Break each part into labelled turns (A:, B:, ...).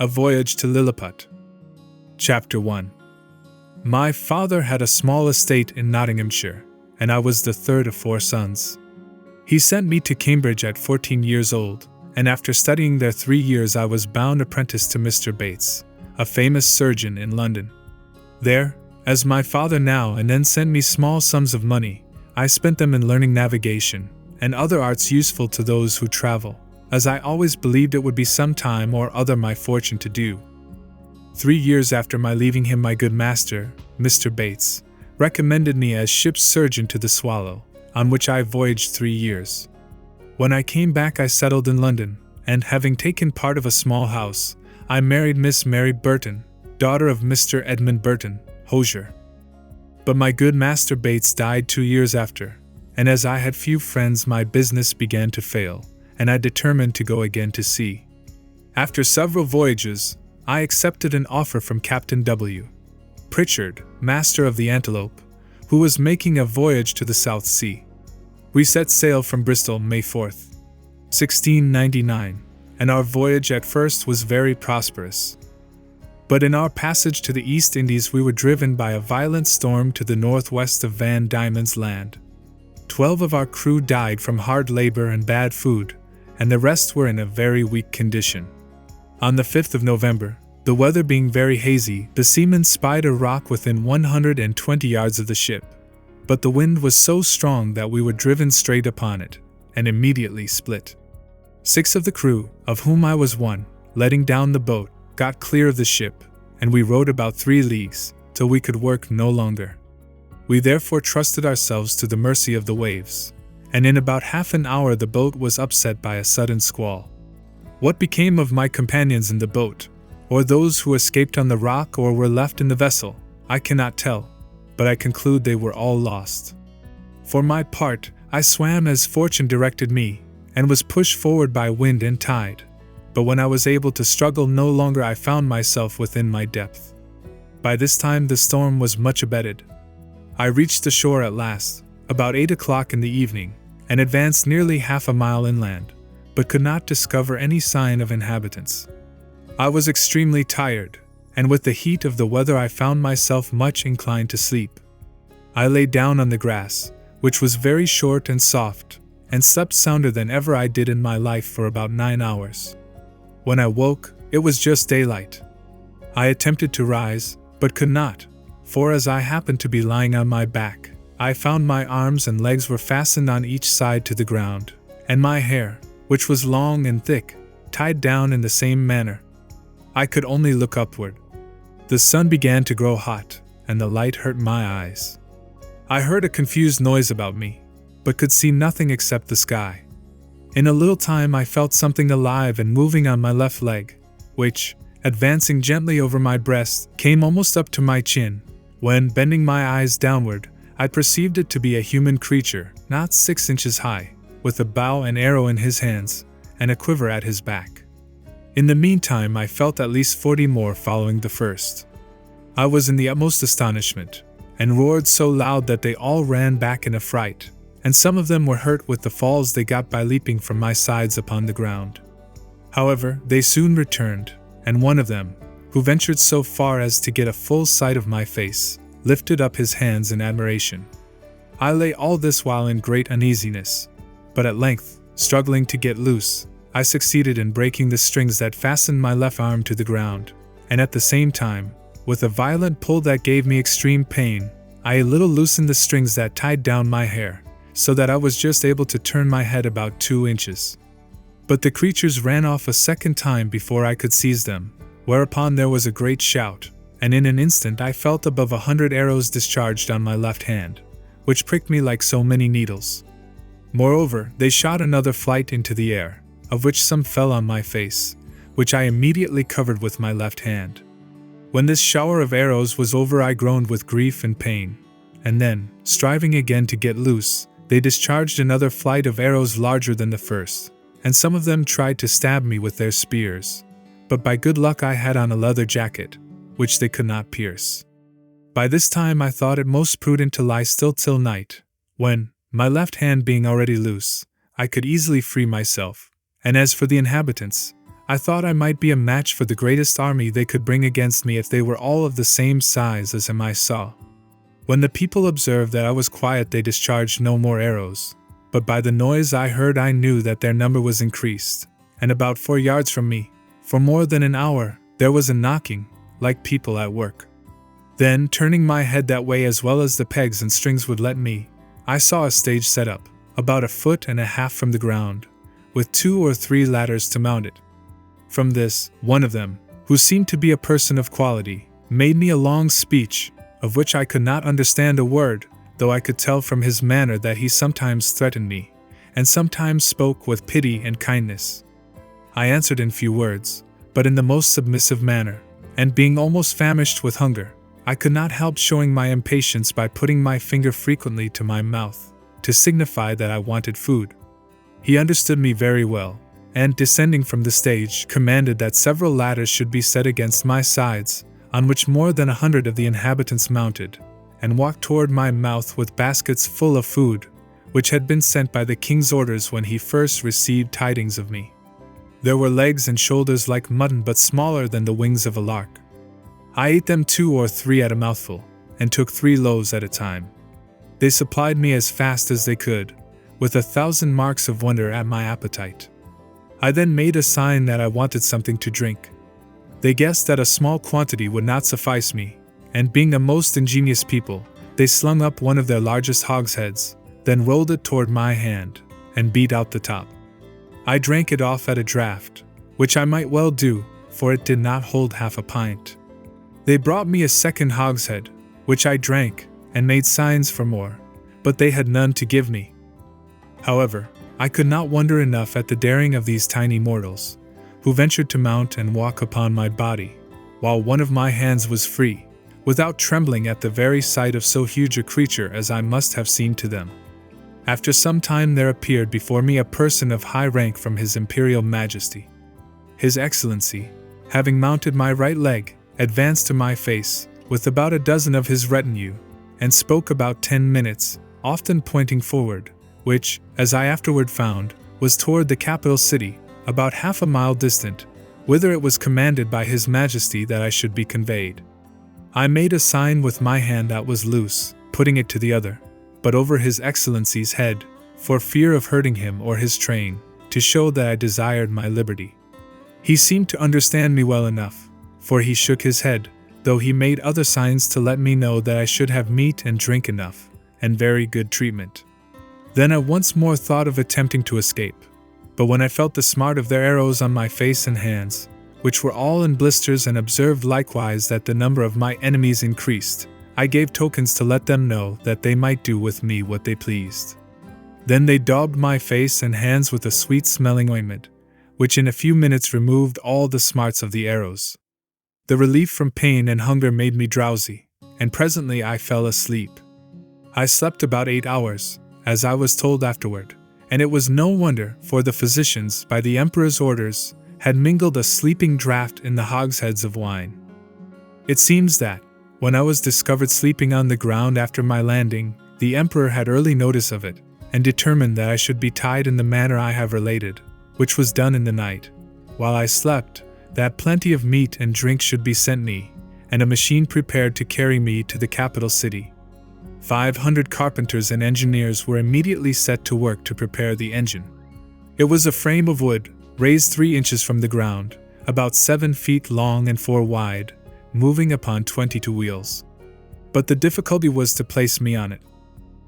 A: A Voyage to Lilliput. Chapter 1. My father had a small estate in Nottinghamshire, and I was the third of 4 sons. He sent me to Cambridge at 14 years old, and after studying there 3 years I was bound apprentice to Mr. Bates, a famous surgeon in London. There, as my father now and then sent me small sums of money, I spent them in learning navigation and other arts useful to those who travel, as I always believed it would be some time or other my fortune to do. 3 years after my leaving him, my good master, Mr. Bates, recommended me as ship's surgeon to the Swallow, on which I voyaged 3 years. When I came back I settled in London, and having taken part of a small house, I married Miss Mary Burton, daughter of Mr. Edmund Burton, hosier. But my good master Bates died 2 years after, and as I had few friends my business began to fail, and I determined to go again to sea. After several voyages, I accepted an offer from Captain W. Pritchard, master of the Antelope, who was making a voyage to the South Sea. We set sail from Bristol May 4th, 1699, and our voyage at first was very prosperous. But in our passage to the East Indies we were driven by a violent storm to the northwest of Van Diemen's Land. 12 of our crew died from hard labor and bad food, and the rest were in a very weak condition. On the 5th of November, the weather being very hazy, the seamen spied a rock within 120 yards of the ship, but the wind was so strong that we were driven straight upon it, and immediately split. 6 of the crew, of whom I was one, letting down the boat, got clear of the ship, and we rowed about 3 leagues, till we could work no longer. We therefore trusted ourselves to the mercy of the waves, and in about half an hour the boat was upset by a sudden squall. What became of my companions in the boat, or those who escaped on the rock or were left in the vessel, I cannot tell, but I conclude they were all lost. For my part, I swam as fortune directed me, and was pushed forward by wind and tide, but when I was able to struggle no longer I found myself within my depth. By this time the storm was much abated. I reached the shore at last, about 8 o'clock in the evening, and advanced nearly half a mile inland, but could not discover any sign of inhabitants. I was extremely tired, and with the heat of the weather I found myself much inclined to sleep. I lay down on the grass, which was very short and soft, and slept sounder than ever I did in my life for about 9 hours. When I woke, it was just daylight. I attempted to rise, but could not, for as I happened to be lying on my back, I found my arms and legs were fastened on each side to the ground, and my hair, which was long and thick, tied down in the same manner. I could only look upward. The sun began to grow hot, and the light hurt my eyes. I heard a confused noise about me, but could see nothing except the sky. In a little time I felt something alive and moving on my left leg, which, advancing gently over my breast, came almost up to my chin, when, bending my eyes downward, I perceived it to be a human creature, not 6 inches high, with a bow and arrow in his hands, and a quiver at his back. In the meantime I felt at least 40 more following the first. I was in the utmost astonishment, and roared so loud that they all ran back in a fright, and some of them were hurt with the falls they got by leaping from my sides upon the ground. However, they soon returned, and one of them, who ventured so far as to get a full sight of my face, lifted up his hands in admiration. I lay all this while in great uneasiness, but at length, struggling to get loose, I succeeded in breaking the strings that fastened my left arm to the ground, and at the same time, with a violent pull that gave me extreme pain, I a little loosened the strings that tied down my hair, so that I was just able to turn my head about 2 inches. But the creatures ran off a second time before I could seize them, whereupon there was a great shout, and in an instant I felt above 100 arrows discharged on my left hand, which pricked me like so many needles. Moreover, they shot another flight into the air, of which some fell on my face, which I immediately covered with my left hand. When this shower of arrows was over I groaned with grief and pain, and then, striving again to get loose, they discharged another flight of arrows larger than the first, and some of them tried to stab me with their spears, but by good luck I had on a leather jacket, which they could not pierce. By this time I thought it most prudent to lie still till night, when, my left hand being already loose, I could easily free myself, and as for the inhabitants, I thought I might be a match for the greatest army they could bring against me if they were all of the same size as him I saw. When the people observed that I was quiet, they discharged no more arrows, but by the noise I heard I knew that their number was increased, and about 4 yards from me, for more than an hour, there was a knocking, like people at work. Then, turning my head that way as well as the pegs and strings would let me, I saw a stage set up, about 1.5 feet from the ground, with 2 or 3 ladders to mount it. From this, one of them, who seemed to be a person of quality, made me a long speech, of which I could not understand a word, though I could tell from his manner that he sometimes threatened me, and sometimes spoke with pity and kindness. I answered in few words, but in the most submissive manner, and being almost famished with hunger, I could not help showing my impatience by putting my finger frequently to my mouth, to signify that I wanted food. He understood me very well, and descending from the stage, commanded that several ladders should be set against my sides, on which more than 100 of the inhabitants mounted, and walked toward my mouth with baskets full of food, which had been sent by the king's orders when he first received tidings of me. There were legs and shoulders like mutton, but smaller than the wings of a lark. I ate them 2 or 3 at a mouthful, and took 3 loaves at a time. They supplied me as fast as they could, with 1,000 marks of wonder at my appetite. I then made a sign that I wanted something to drink. They guessed that a small quantity would not suffice me, and being a most ingenious people, they slung up one of their largest hogsheads, then rolled it toward my hand, and beat out the top. I drank it off at a draught, which I might well do, for it did not hold half a pint. They brought me a second hogshead, which I drank, and made signs for more, but they had none to give me. However, I could not wonder enough at the daring of these tiny mortals, who ventured to mount and walk upon my body, while one of my hands was free, without trembling at the very sight of so huge a creature as I must have seemed to them. After some time there appeared before me a person of high rank from His Imperial Majesty. His Excellency, having mounted my right leg, advanced to my face, with about 12 of his retinue, and spoke about 10 minutes, often pointing forward, which, as I afterward found, was toward the capital city, about half a mile distant, whither it was commanded by His Majesty that I should be conveyed. I made a sign with my hand that was loose, putting it to the other, but over His Excellency's head, for fear of hurting him or his train, to show that I desired my liberty. He seemed to understand me well enough, for he shook his head, though he made other signs to let me know that I should have meat and drink enough, and very good treatment. Then I once more thought of attempting to escape, but when I felt the smart of their arrows on my face and hands, which were all in blisters, and observed likewise that the number of my enemies increased, I gave tokens to let them know that they might do with me what they pleased. Then they daubed my face and hands with a sweet-smelling ointment, which in a few minutes removed all the smarts of the arrows. The relief from pain and hunger made me drowsy, and presently I fell asleep. I slept about 8 hours, as I was told afterward, and it was no wonder, for the physicians, by the Emperor's orders, had mingled a sleeping draught in the hogsheads of wine. It seems that, when I was discovered sleeping on the ground after my landing, the Emperor had early notice of it, and determined that I should be tied in the manner I have related, which was done in the night, while I slept, that plenty of meat and drink should be sent me, and a machine prepared to carry me to the capital city. 500 carpenters and engineers were immediately set to work to prepare the engine. It was a frame of wood, raised 3 inches from the ground, about 7 feet long and 4 wide, moving upon 22 wheels. But the difficulty was to place me on it.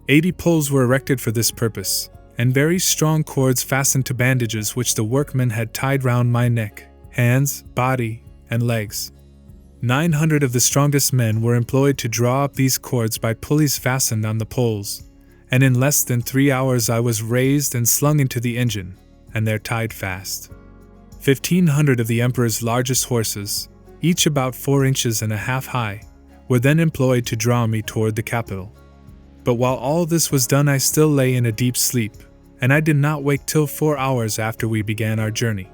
A: 80 poles were erected for this purpose, and very strong cords fastened to bandages which the workmen had tied round my neck, hands, body, and legs. 900 of the strongest men were employed to draw up these cords by pulleys fastened on the poles, and in less than 3 hours I was raised and slung into the engine, and there tied fast. 1,500 of the Emperor's largest horses, each about 4.5 inches high, were then employed to draw me toward the capital. But while all this was done I still lay in a deep sleep, and I did not wake till 4 hours after we began our journey.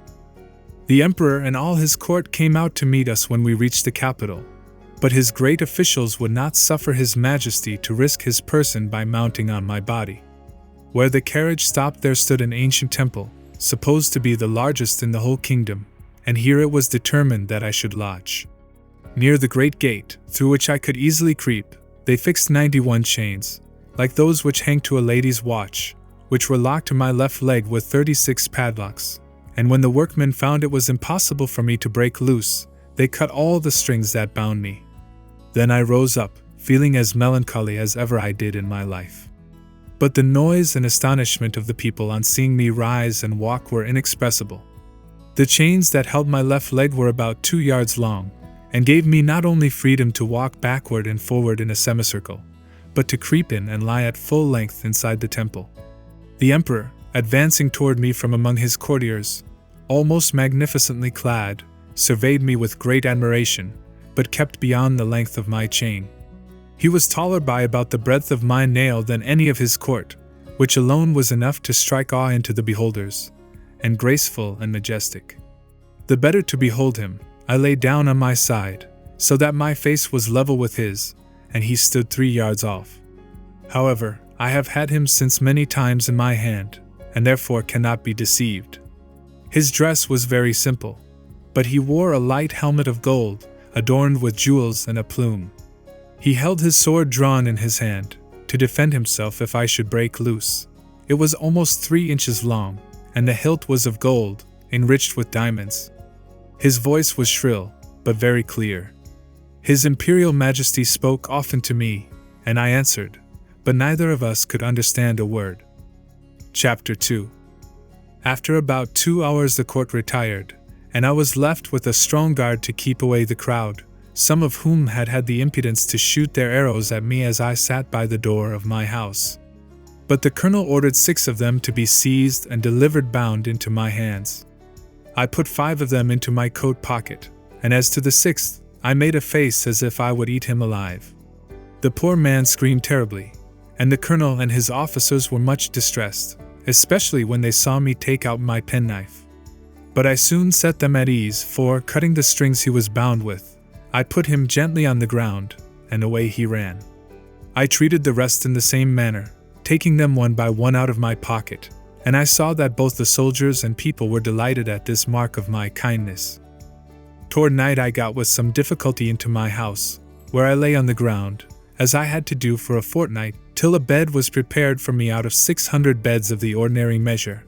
A: The Emperor and all his court came out to meet us when we reached the capital, but his great officials would not suffer His Majesty to risk his person by mounting on my body. Where the carriage stopped there stood an ancient temple, supposed to be the largest in the whole kingdom, and here it was determined that I should lodge. Near the great gate, through which I could easily creep, they fixed 91 chains, like those which hang to a lady's watch, which were locked to my left leg with 36 padlocks, and when the workmen found it was impossible for me to break loose, they cut all the strings that bound me. Then I rose up, feeling as melancholy as ever I did in my life. But the noise and astonishment of the people on seeing me rise and walk were inexpressible. The chains that held my left leg were about 2 yards long, and gave me not only freedom to walk backward and forward in a semicircle, but to creep in and lie at full length inside the temple. The emperor, advancing toward me from among his courtiers, almost magnificently clad, surveyed me with great admiration, but kept beyond the length of my chain. He was taller by about the breadth of my nail than any of his court, which alone was enough to strike awe into the beholders, and graceful and majestic. The better to behold him, I lay down on my side, so that my face was level with his, and he stood 3 yards off. However, I have had him since many times in my hand, and therefore cannot be deceived. His dress was very simple, but he wore a light helmet of gold, adorned with jewels and a plume. He held his sword drawn in his hand, to defend himself if I should break loose. It was almost 3 inches long, and the hilt was of gold, enriched with diamonds. His voice was shrill, but very clear. His Imperial Majesty spoke often to me, and I answered, but neither of us could understand a word. Chapter 2. After about 2 hours the court retired, and I was left with a strong guard to keep away the crowd, some of whom had had the impudence to shoot their arrows at me as I sat by the door of my house. But the colonel ordered 6 of them to be seized and delivered bound into my hands. I put 5 of them into my coat pocket, and as to the 6th, I made a face as if I would eat him alive. The poor man screamed terribly, and the colonel and his officers were much distressed, especially when they saw me take out my penknife. But I soon set them at ease, for, cutting the strings he was bound with, I put him gently on the ground, and away he ran. I treated the rest in the same manner, taking them one by one out of my pocket, and I saw that both the soldiers and people were delighted at this mark of my kindness. Toward night I got with some difficulty into my house, where I lay on the ground, as I had to do for a fortnight, till a bed was prepared for me out of 600 beds of the ordinary measure.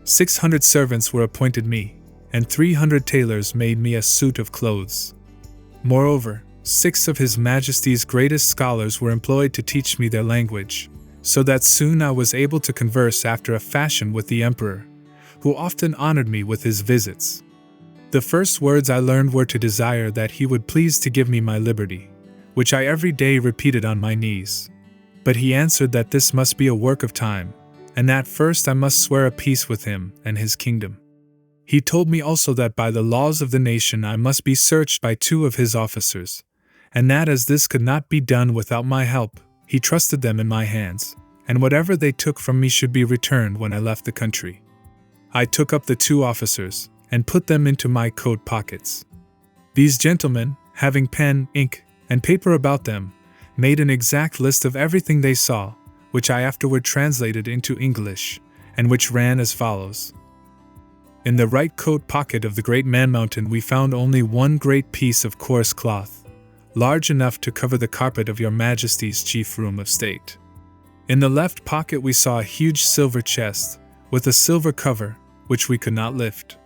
A: 600 servants were appointed me, and 300 tailors made me a suit of clothes. Moreover, 6 of His Majesty's greatest scholars were employed to teach me their language, so that soon I was able to converse after a fashion with the emperor, who often honored me with his visits. The first words I learned were to desire that he would please to give me my liberty, which I every day repeated on my knees. But he answered that this must be a work of time, and that first I must swear a peace with him and his kingdom. He told me also that by the laws of the nation I must be searched by 2 of his officers, and that as this could not be done without my help, he trusted them in my hands, and whatever they took from me should be returned when I left the country. I took up the 2 officers, and put them into my coat pockets. These gentlemen, having pen, ink, and paper about them, made an exact list of everything they saw, which I afterward translated into English, and which ran as follows. In the right coat pocket of the great man mountain we found only one great piece of coarse cloth, large enough to cover the carpet of your Majesty's chief room of state. In the left pocket we saw a huge silver chest, with a silver cover, which we could not lift.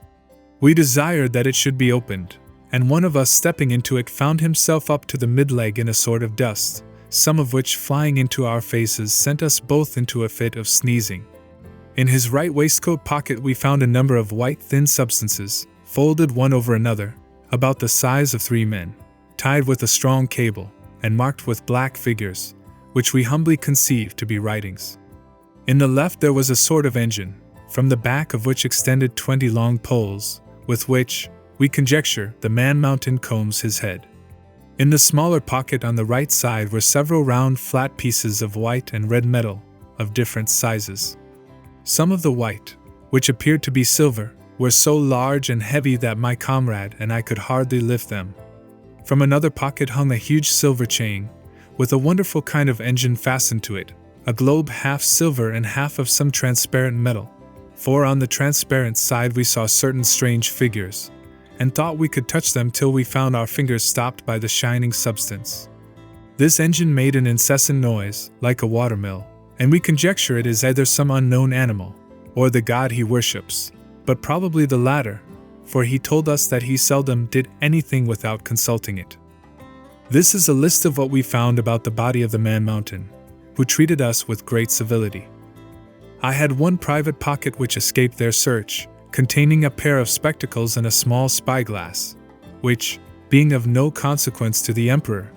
A: We desired that it should be opened, and one of us stepping into it found himself up to the mid-leg in a sort of dust, some of which flying into our faces sent us both into a fit of sneezing. In his right waistcoat pocket we found a number of white thin substances, folded one over another, about the size of 3 men, tied with a strong cable, and marked with black figures, which we humbly conceived to be writings. In the left there was a sort of engine, from the back of which extended 20 long poles, with which, we conjecture, the man-mountain combs his head. In the smaller pocket on the right side were several round flat pieces of white and red metal, of different sizes. Some of the white, which appeared to be silver, were so large and heavy that my comrade and I could hardly lift them. From another pocket hung a huge silver chain, with a wonderful kind of engine fastened to it, a globe half silver and half of some transparent metal, for on the transparent side we saw certain strange figures, and thought we could touch them till we found our fingers stopped by the shining substance. This engine made an incessant noise, like a watermill, and we conjecture it is either some unknown animal, or the god he worships, but probably the latter, for he told us that he seldom did anything without consulting it. This is a list of what we found about the body of the man-mountain, who treated us with great civility. I had one private pocket which escaped their search, containing a pair of spectacles and a small spyglass, which, being of no consequence to the emperor,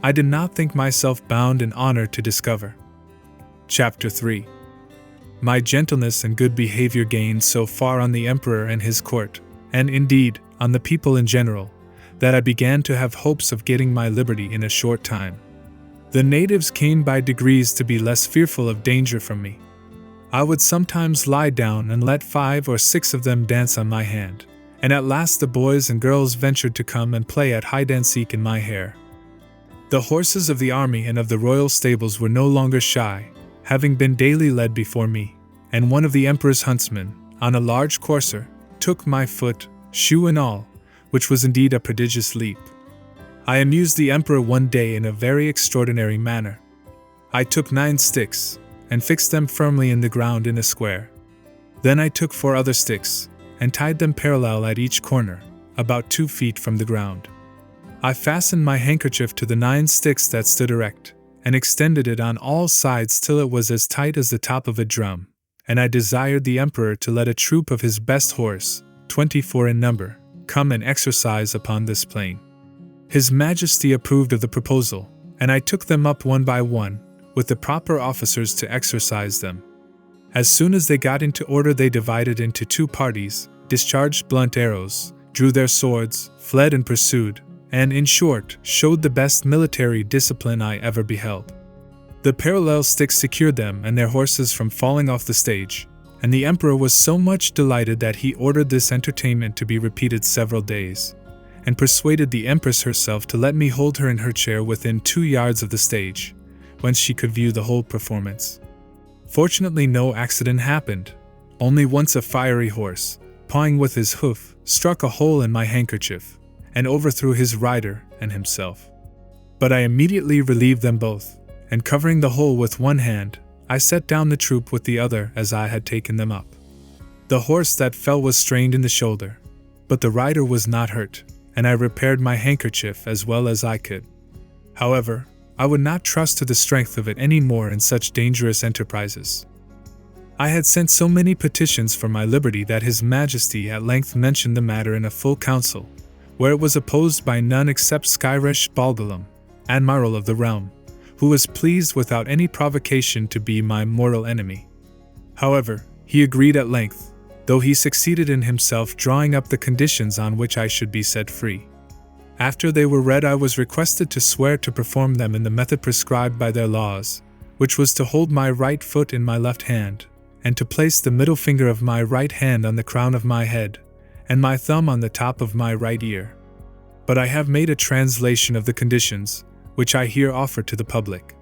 A: I did not think myself bound in honor to discover. Chapter 3. My gentleness and good behavior gained so far on the emperor and his court, and indeed on the people in general, that I began to have hopes of getting my liberty in a short time. The natives came by degrees to be less fearful of danger from me. I would sometimes lie down and let 5 or 6 of them dance on my hand, and at last the boys and girls ventured to come and play at hide-and-seek in my hair. The horses of the army and of the royal stables were no longer shy, having been daily led before me, and one of the emperor's huntsmen, on a large courser, took my foot, shoe and all, which was indeed a prodigious leap. I amused the emperor one day in a very extraordinary manner. I took 9 sticks, and fixed them firmly in the ground in a square. Then I took 4 other sticks, and tied them parallel at each corner, about 2 feet from the ground. I fastened my handkerchief to the 9 sticks that stood erect, and extended it on all sides till it was as tight as the top of a drum, and I desired the emperor to let a troop of his best horse, 24 in number, come and exercise upon this plain. His Majesty approved of the proposal, and I took them up one by one, with the proper officers to exercise them. As soon as they got into order they divided into 2 parties, discharged blunt arrows, drew their swords, fled and pursued, and, in short, showed the best military discipline I ever beheld. The parallel sticks secured them and their horses from falling off the stage, and the emperor was so much delighted that he ordered this entertainment to be repeated several days, and persuaded the empress herself to let me hold her in her chair within 2 yards of the stage, whence she could view the whole performance. Fortunately no accident happened. Only once a fiery horse, pawing with his hoof, struck a hole in my handkerchief, and overthrew his rider and himself. But I immediately relieved them both, and covering the hole with one hand, I set down the troop with the other as I had taken them up. The horse that fell was strained in the shoulder, but the rider was not hurt, and I repaired my handkerchief as well as I could. However, I would not trust to the strength of it any more in such dangerous enterprises. I had sent so many petitions for my liberty that His Majesty at length mentioned the matter in a full council, where it was opposed by none except Skyresh Balgalam, Admiral of the realm, who was pleased without any provocation to be my mortal enemy. However, he agreed at length, though he succeeded in himself drawing up the conditions on which I should be set free. After they were read I was requested to swear to perform them in the method prescribed by their laws, which was to hold my right foot in my left hand, and to place the middle finger of my right hand on the crown of my head, and my thumb on the top of my right ear. But I have made a translation of the conditions, which I here offer to the public.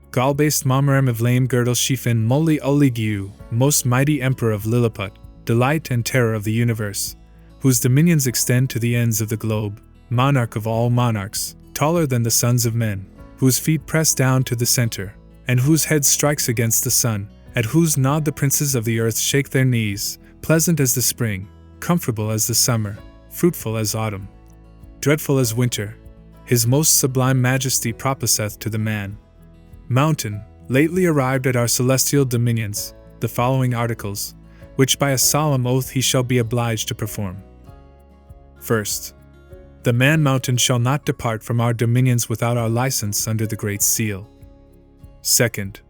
A: Galbast Mamarem of Lame Girdle Shifin Moli Uligiu, most mighty Emperor of Lilliput, delight and terror of the universe, whose dominions extend to the ends of the globe, monarch of all monarchs, taller than the sons of men, whose feet press down to the center, and whose head strikes against the sun, at whose nod the princes of the earth shake their knees, pleasant as the spring, comfortable as the summer, fruitful as autumn, dreadful as winter, his most sublime majesty proposeth to the man mountain, lately arrived at our celestial dominions, the following articles, which by a solemn oath he shall be obliged to perform. First, the man mountain shall not depart from our dominions without our license under the Great Seal. Second,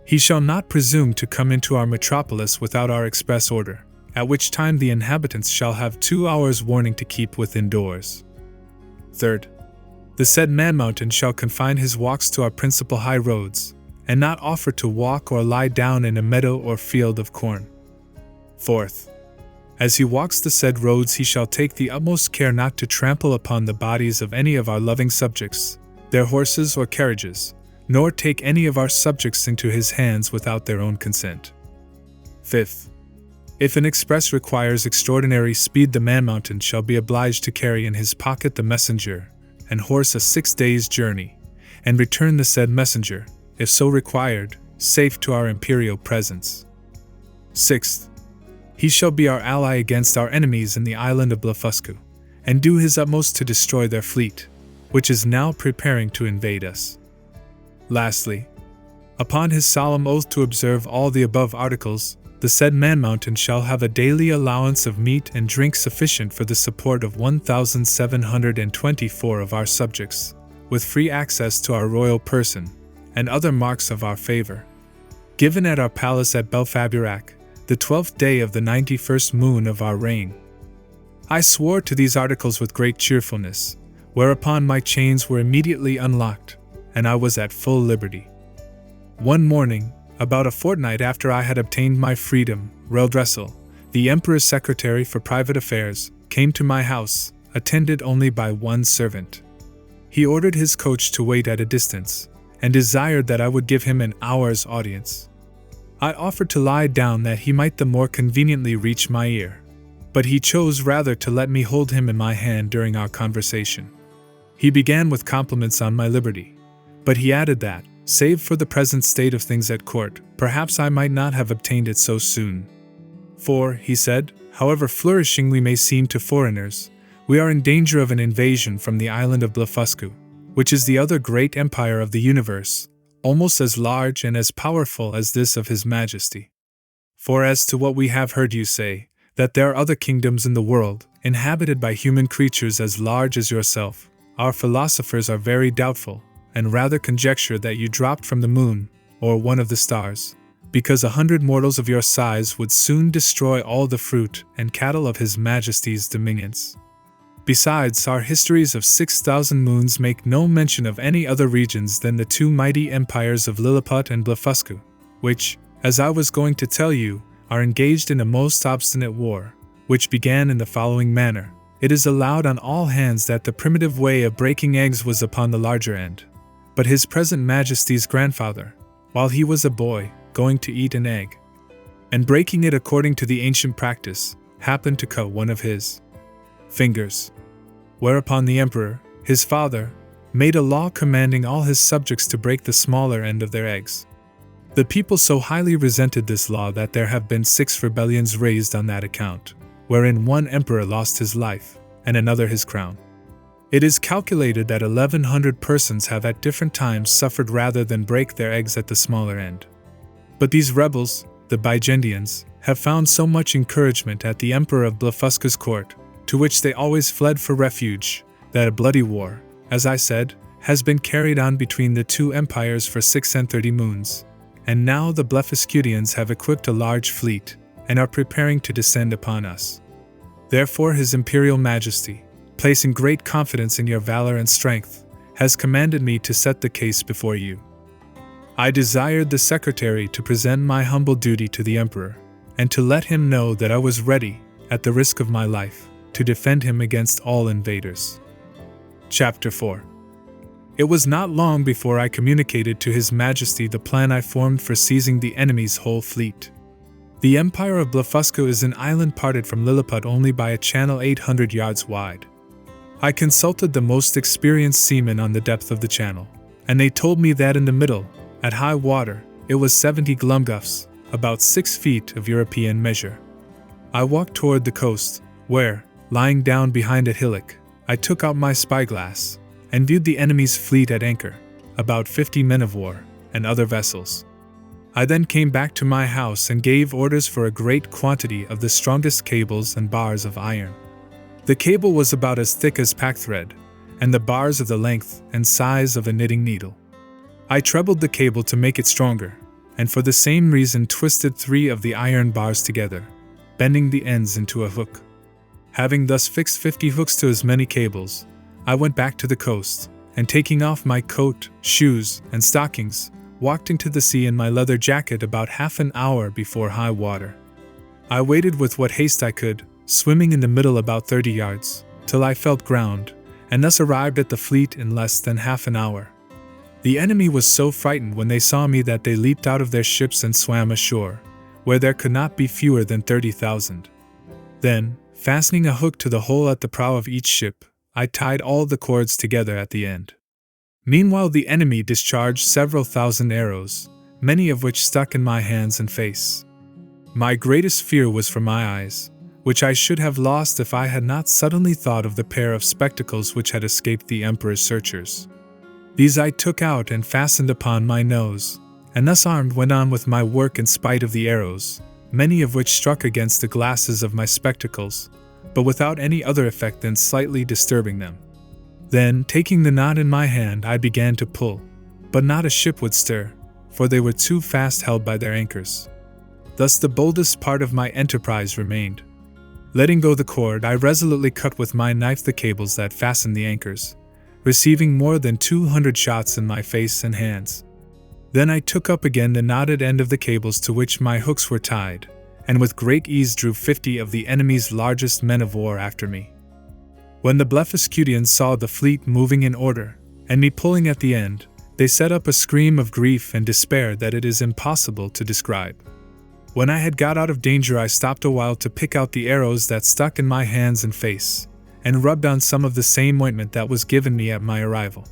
A: he shall not presume to come into our metropolis without our express order, at which time the inhabitants shall have 2 hours' warning to keep within doors. Third, the said man-mountain shall confine his walks to our principal high roads, and not offer to walk or lie down in a meadow or field of corn. Fourth, as he walks the said roads he shall take the utmost care not to trample upon the bodies of any of our loving subjects, their horses or carriages, nor take any of our subjects into his hands without their own consent. Fifth, If an express requires extraordinary speed, the man-mountain shall be obliged to carry in his pocket the messenger, and horse a 6 days' journey, and return the said messenger, if so required, safe to our imperial presence. 6th, he shall be our ally against our enemies in the island of Blefuscu, and do his utmost to destroy their fleet, which is now preparing to invade us. Lastly, upon his solemn oath to observe all the above articles, the said man-mountain shall have a daily allowance of meat and drink sufficient for the support of 1,724 of our subjects, with free access to our royal person, and other marks of our favor. Given at our palace at Blefuscu, the 12th day of the 91st moon of our reign. I swore to these articles with great cheerfulness, whereupon my chains were immediately unlocked, and I was at full liberty. One morning, about a fortnight after I had obtained my freedom, Reldressel, the Emperor's secretary for private affairs, came to my house, attended only by one servant. He ordered his coach to wait at a distance, and desired that I would give him an hour's audience. I offered to lie down that he might the more conveniently reach my ear, but he chose rather to let me hold him in my hand during our conversation. He began with compliments on my liberty, but he added that, save for the present state of things at court, perhaps I might not have obtained it so soon. For, he said, however flourishing we may seem to foreigners, we are in danger of an invasion from the island of Blefuscu, which is the other great empire of the universe, almost as large and as powerful as this of His Majesty. For as to what we have heard you say, that there are other kingdoms in the world, inhabited by human creatures as large as yourself, our philosophers are very doubtful, and rather conjecture that you dropped from the moon, or one of the stars, because 100 mortals of your size would soon destroy all the fruit and cattle of His Majesty's dominions. Besides, our histories of 6,000 moons make no mention of any other regions than the two mighty empires of Lilliput and Blefuscu, which, as I was going to tell you, are engaged in a most obstinate war, which began in the following manner. It is allowed on all hands that the primitive way of breaking eggs was upon the larger end, but His present Majesty's grandfather, while he was a boy, going to eat an egg, and breaking it according to the ancient practice, happened to cut one of his fingers. Whereupon the emperor, his father, made a law commanding all his subjects to break the smaller end of their eggs. The people so highly resented this law that there have been 6 rebellions raised on that account, wherein one emperor lost his life, and another his crown. It is calculated that 1,100 persons have at different times suffered rather than break their eggs at the smaller end. But these rebels, the Bigendians, have found so much encouragement at the Emperor of Blefuscu's court, to which they always fled for refuge, that a bloody war, as I said, has been carried on between the two empires for 36 moons, and now the Blefuscudians have equipped a large fleet, and are preparing to descend upon us. Therefore His Imperial Majesty, placing great confidence in your valor and strength, has commanded me to set the case before you. I desired the secretary to present my humble duty to the emperor, and to let him know that I was ready, at the risk of my life, to defend him against all invaders. Chapter 4. It was not long before I communicated to His Majesty the plan I formed for seizing the enemy's whole fleet. The Empire of Blefuscu is an island parted from Lilliput only by a channel 800 yards wide. I consulted the most experienced seamen on the depth of the channel, and they told me that in the middle, at high water, it was 70 glumguffs, about 6 feet of European measure. I walked toward the coast, where, lying down behind a hillock, I took out my spyglass, and viewed the enemy's fleet at anchor, about 50 men of war, and other vessels. I then came back to my house and gave orders for a great quantity of the strongest cables and bars of iron. The cable was about as thick as packthread, and the bars of the length and size of a knitting needle. I trebled the cable to make it stronger, and for the same reason twisted 3 of the iron bars together, bending the ends into a hook. Having thus fixed 50 hooks to as many cables, I went back to the coast, and taking off my coat, shoes, and stockings, walked into the sea in my leather jacket about half an hour before high water. I waited with what haste I could, swimming in the middle about 30 yards, till I felt ground, and thus arrived at the fleet in less than half an hour. The enemy was so frightened when they saw me that they leaped out of their ships and swam ashore, where there could not be fewer than 30,000. Then, fastening a hook to the hole at the prow of each ship, I tied all the cords together at the end. Meanwhile, the enemy discharged several thousand arrows, many of which stuck in my hands and face. My greatest fear was for my eyes, which I should have lost if I had not suddenly thought of the pair of spectacles which had escaped the Emperor's searchers. These I took out and fastened upon my nose, and thus armed went on with my work in spite of the arrows, many of which struck against the glasses of my spectacles, but without any other effect than slightly disturbing them. Then, taking the knot in my hand, I began to pull, but not a ship would stir, for they were too fast held by their anchors. Thus the boldest part of my enterprise remained. Letting go the cord, I resolutely cut with my knife the cables that fastened the anchors, receiving more than 200 shots in my face and hands. Then I took up again the knotted end of the cables to which my hooks were tied, and with great ease drew 50 of the enemy's largest men of war after me. When the Blefuscudians saw the fleet moving in order, and me pulling at the end, they set up a scream of grief and despair that it is impossible to describe. When I had got out of danger, I stopped a while to pick out the arrows that stuck in my hands and face, and rubbed on some of the same ointment that was given me at my arrival.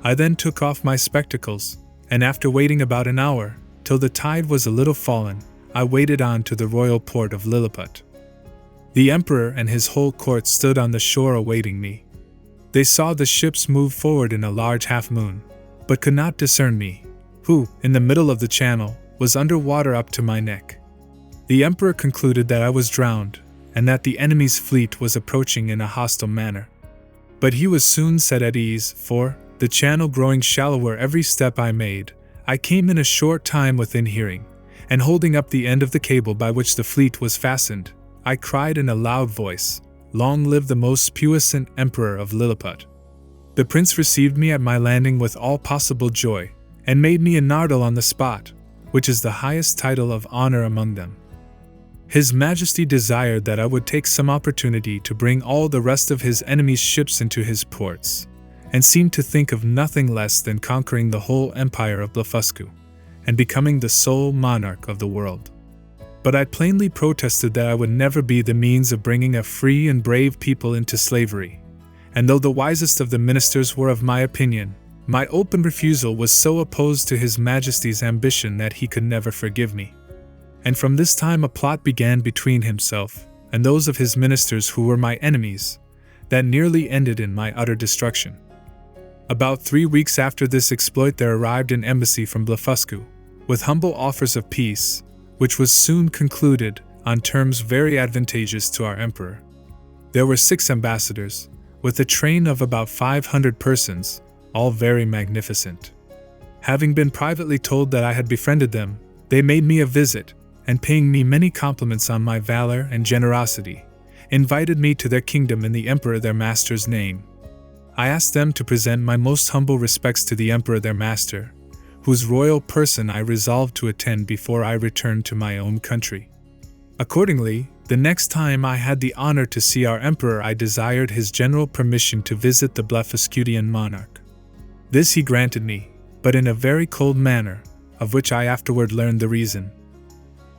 A: I then took off my spectacles, and after waiting about an hour, till the tide was a little fallen, I waded on to the royal port of Lilliput. The Emperor and his whole court stood on the shore awaiting me. They saw the ships move forward in a large half-moon, but could not discern me, who, in the middle of the channel, was under water up to my neck. The Emperor concluded that I was drowned, and that the enemy's fleet was approaching in a hostile manner. But he was soon set at ease, for, the channel growing shallower every step I made, I came in a short time within hearing, and holding up the end of the cable by which the fleet was fastened, I cried in a loud voice, "Long live the most puissant Emperor of Lilliput!" The prince received me at my landing with all possible joy, and made me a nardal on the spot, which is the highest title of honor among them. His Majesty desired that I would take some opportunity to bring all the rest of his enemies' ships into his ports, and seemed to think of nothing less than conquering the whole empire of Blefuscu, and becoming the sole monarch of the world. But I plainly protested that I would never be the means of bringing a free and brave people into slavery, and though the wisest of the ministers were of my opinion, my open refusal was so opposed to His Majesty's ambition that he could never forgive me. And from this time a plot began between himself and those of his ministers who were my enemies, that nearly ended in my utter destruction. About 3 weeks after this exploit there arrived an embassy from Blefuscu, with humble offers of peace, which was soon concluded on terms very advantageous to our emperor. There were 6 ambassadors, with a train of about 500 persons, all very magnificent. Having been privately told that I had befriended them, they made me a visit, and paying me many compliments on my valor and generosity, invited me to their kingdom in the emperor their master's name. I asked them to present my most humble respects to the emperor their master, whose royal person I resolved to attend before I returned to my own country. Accordingly, the next time I had the honor to see our emperor, I desired his general permission to visit the Blefuscudian monarch. This he granted me, but in a very cold manner, of which I afterward learned the reason.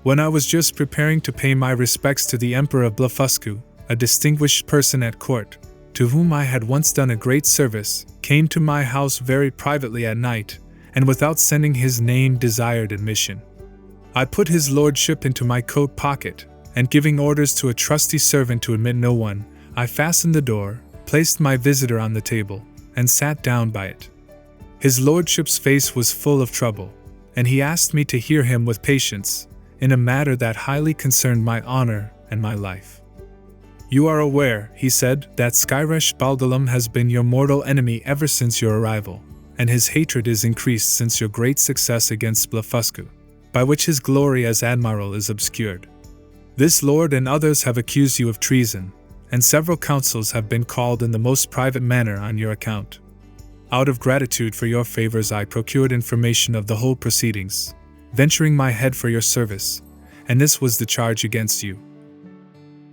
A: When I was just preparing to pay my respects to the Emperor of Blefuscu, a distinguished person at court, to whom I had once done a great service, came to my house very privately at night, and without sending his name desired admission. I put his lordship into my coat pocket, and giving orders to a trusty servant to admit no one, I fastened the door, placed my visitor on the table, and sat down by it. His lordship's face was full of trouble, and he asked me to hear him with patience, in a matter that highly concerned my honor and my life. "You are aware," he said, "that Skyresh Baldulum has been your mortal enemy ever since your arrival, and his hatred is increased since your great success against Blefuscu, by which his glory as admiral is obscured. This lord and others have accused you of treason, and several councils have been called in the most private manner on your account. Out of gratitude for your favors I procured information of the whole proceedings, venturing my head for your service, and this was the charge against you.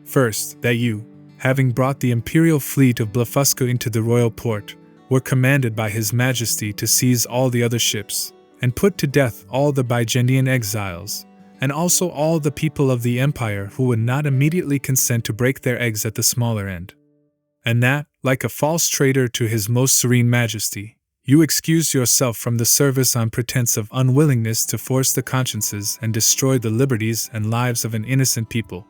A: First, that you, having brought the imperial fleet of Blefuscu into the royal port, were commanded by His Majesty to seize all the other ships, and put to death all the Bigendian exiles, and also all the people of the empire who would not immediately consent to break their eggs at the smaller end. And that, like a false traitor to His Most Serene Majesty, you excused yourself from the service on pretense of unwillingness to force the consciences and destroy the liberties and lives of an innocent people.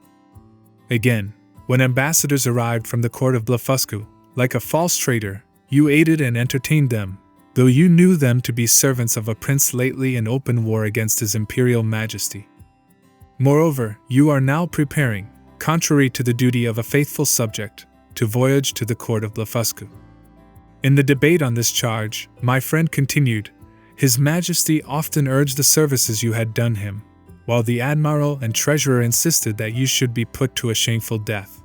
A: Again, when ambassadors arrived from the court of Blefuscu, like a false traitor, you aided and entertained them, though you knew them to be servants of a prince lately in open war against His Imperial Majesty. Moreover, you are now preparing, contrary to the duty of a faithful subject, to voyage to the court of Blefuscu. In the debate on this charge, my friend continued, His Majesty often urged the services you had done him, while the admiral and treasurer insisted that you should be put to a shameful death.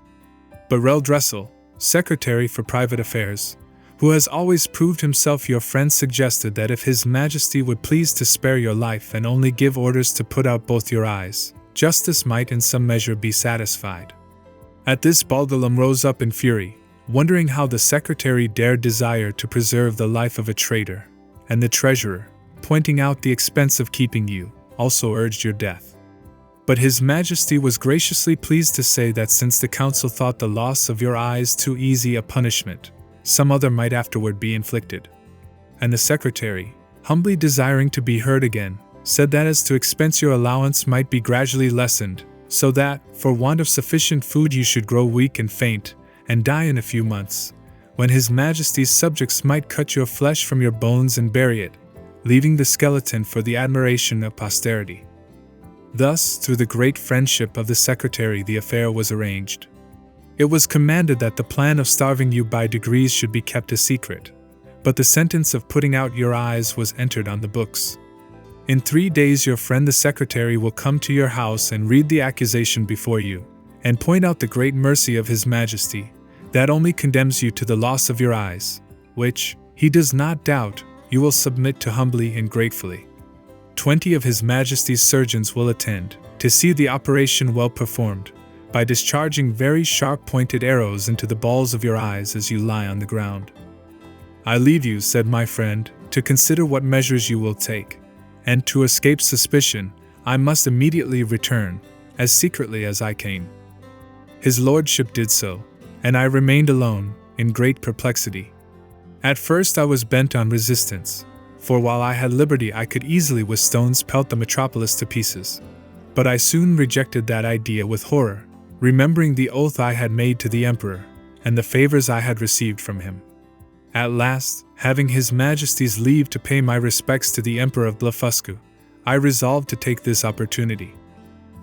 A: But Reldressel, Secretary for Private Affairs, who has always proved himself your friend, suggested that if His Majesty would please to spare your life and only give orders to put out both your eyes, justice might in some measure be satisfied. At this Baldalam rose up in fury, wondering how the secretary dared desire to preserve the life of a traitor, and the treasurer, pointing out the expense of keeping you, also urged your death. But His Majesty was graciously pleased to say that since the council thought the loss of your eyes too easy a punishment, some other might afterward be inflicted. And the secretary, humbly desiring to be heard again, said that as to expense your allowance might be gradually lessened, so that, for want of sufficient food, you should grow weak and faint, and die in a few months, when His Majesty's subjects might cut your flesh from your bones and bury it, leaving the skeleton for the admiration of posterity. Thus, through the great friendship of the secretary, the affair was arranged. It was commanded that the plan of starving you by degrees should be kept a secret, but the sentence of putting out your eyes was entered on the books. In 3 days your friend the secretary will come to your house and read the accusation before you, and point out the great mercy of His Majesty, that only condemns you to the loss of your eyes, which, he does not doubt, you will submit to humbly and gratefully. 20 of His Majesty's surgeons will attend, to see the operation well performed, by discharging very sharp-pointed arrows into the balls of your eyes as you lie on the ground. I leave you, said my friend, to consider what measures you will take, and to escape suspicion, I must immediately return, as secretly as I came. His lordship did so, and I remained alone, in great perplexity. At first I was bent on resistance, for while I had liberty I could easily with stones pelt the metropolis to pieces. But I soon rejected that idea with horror, remembering the oath I had made to the emperor, and the favors I had received from him. At last, having His Majesty's leave to pay my respects to the Emperor of Blefuscu, I resolved to take this opportunity.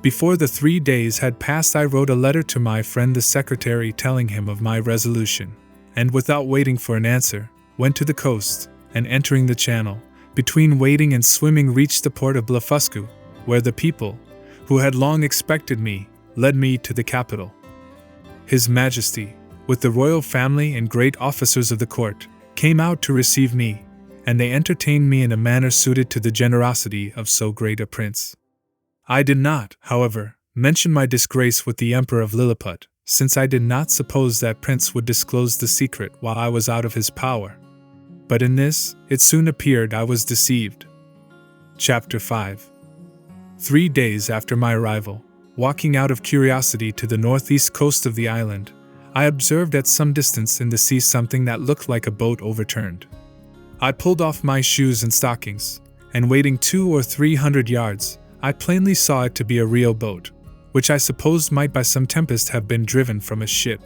A: Before the 3 days had passed I wrote a letter to my friend the secretary telling him of my resolution, and without waiting for an answer, went to the coast, and entering the channel, between wading and swimming reached the port of Blefuscu, where the people, who had long expected me, led me to the capital. His Majesty, with the royal family and great officers of the court, came out to receive me, and they entertained me in a manner suited to the generosity of so great a prince. I did not, however, mention my disgrace with the Emperor of Lilliput, since I did not suppose that prince would disclose the secret while I was out of his power. But in this, it soon appeared I was deceived. Chapter 5. 3 days after my arrival, walking out of curiosity to the northeast coast of the island, I observed at some distance in the sea something that looked like a boat overturned. I pulled off my shoes and stockings, and wading 200 or 300 yards, I plainly saw it to be a real boat, which I supposed might by some tempest have been driven from a ship.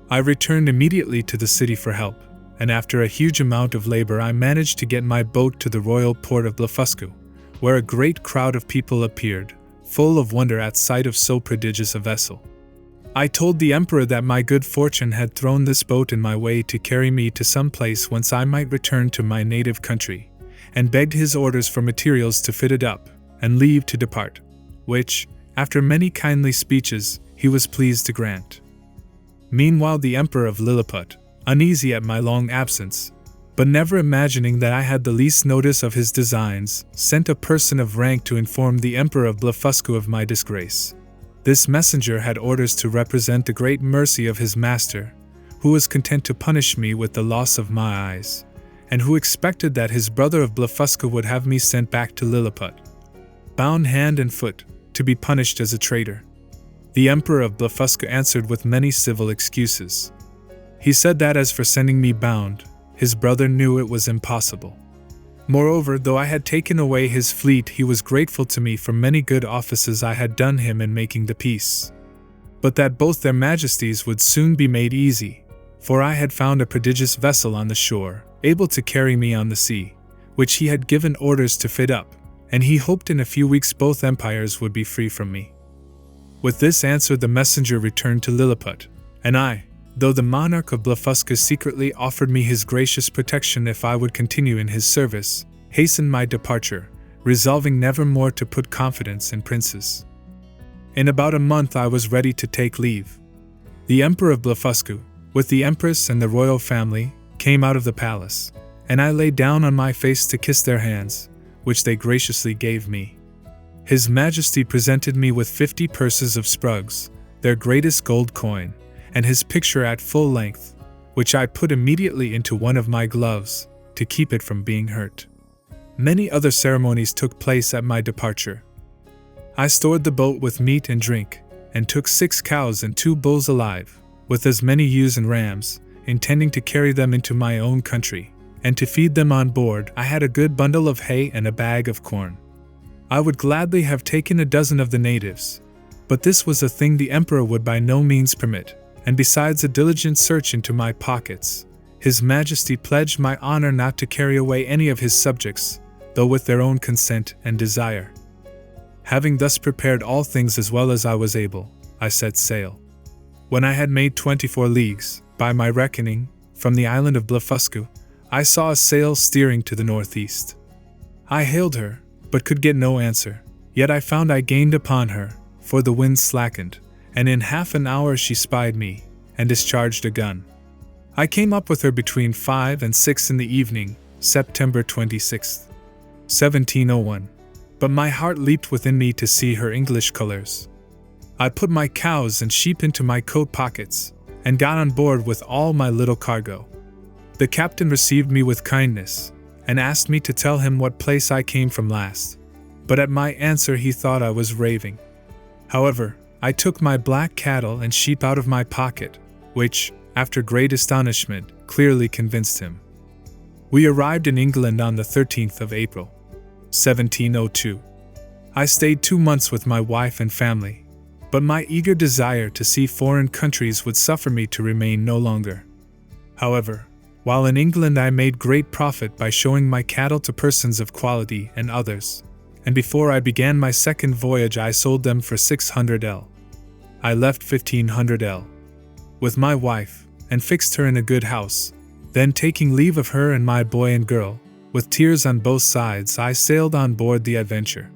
A: I returned immediately to the city for help, and after a huge amount of labor I managed to get my boat to the royal port of Blefuscu, where a great crowd of people appeared, full of wonder at sight of so prodigious a vessel. I told the emperor that my good fortune had thrown this boat in my way to carry me to some place whence I might return to my native country, and begged his orders for materials to fit it up, and leave to depart, which, after many kindly speeches, he was pleased to grant. Meanwhile the Emperor of Lilliput, uneasy at my long absence, but never imagining that I had the least notice of his designs, sent a person of rank to inform the Emperor of Blefuscu of my disgrace. This messenger had orders to represent the great mercy of his master, who was content to punish me with the loss of my eyes, and who expected that his brother of Blefuscu would have me sent back to Lilliput, bound hand and foot, to be punished as a traitor. The Emperor of Blefuscu answered with many civil excuses. He said that as for sending me bound, his brother knew it was impossible. Moreover, though I had taken away his fleet, he was grateful to me for many good offices I had done him in making the peace. But that both their majesties would soon be made easy, for I had found a prodigious vessel on the shore, able to carry me on the sea, which he had given orders to fit up, and he hoped in a few weeks both empires would be free from me. With this answer the messenger returned to Lilliput, and I, though the monarch of Blefuscu secretly offered me his gracious protection if I would continue in his service, hastened my departure, resolving never more to put confidence in princes. In about a month I was ready to take leave. The Emperor of Blefuscu, with the Empress and the royal family, came out of the palace, and I lay down on my face to kiss their hands, which they graciously gave me. His Majesty presented me with 50 purses of sprugs, their greatest gold coin, and his picture at full length, which I put immediately into one of my gloves, to keep it from being hurt. Many other ceremonies took place at my departure. I stored the boat with meat and drink, and took 6 cows and 2 bulls alive, with as many ewes and rams, intending to carry them into my own country, and to feed them on board. I had a good bundle of hay and a bag of corn. I would gladly have taken a dozen of the natives, but this was a thing the emperor would by no means permit, and besides a diligent search into my pockets, his Majesty pledged my honor not to carry away any of his subjects, though with their own consent and desire. Having thus prepared all things as well as I was able, I set sail. When I had made 24 leagues, by my reckoning, from the island of Blefuscu, I saw a sail steering to the northeast. I hailed her, but could get no answer, yet I found I gained upon her, for the wind slackened, and in half an hour she spied me, and discharged a gun. I came up with her between 5 and 6 in the evening, September 26, 1701. But my heart leaped within me to see her English colors. I put my cows and sheep into my coat pockets, and got on board with all my little cargo. The captain received me with kindness, and asked me to tell him what place I came from last, but at my answer he thought I was raving. However, I took my black cattle and sheep out of my pocket, which, after great astonishment, clearly convinced him. We arrived in England on the 13th of April, 1702. I stayed 2 months with my wife and family, but my eager desire to see foreign countries would suffer me to remain no longer. However, while in England I made great profit by showing my cattle to persons of quality and others, and before I began my second voyage I sold them for 600 L. I left 1500 L with my wife, and fixed her in a good house. Then taking leave of her and my boy and girl, with tears on both sides I sailed on board the Adventure.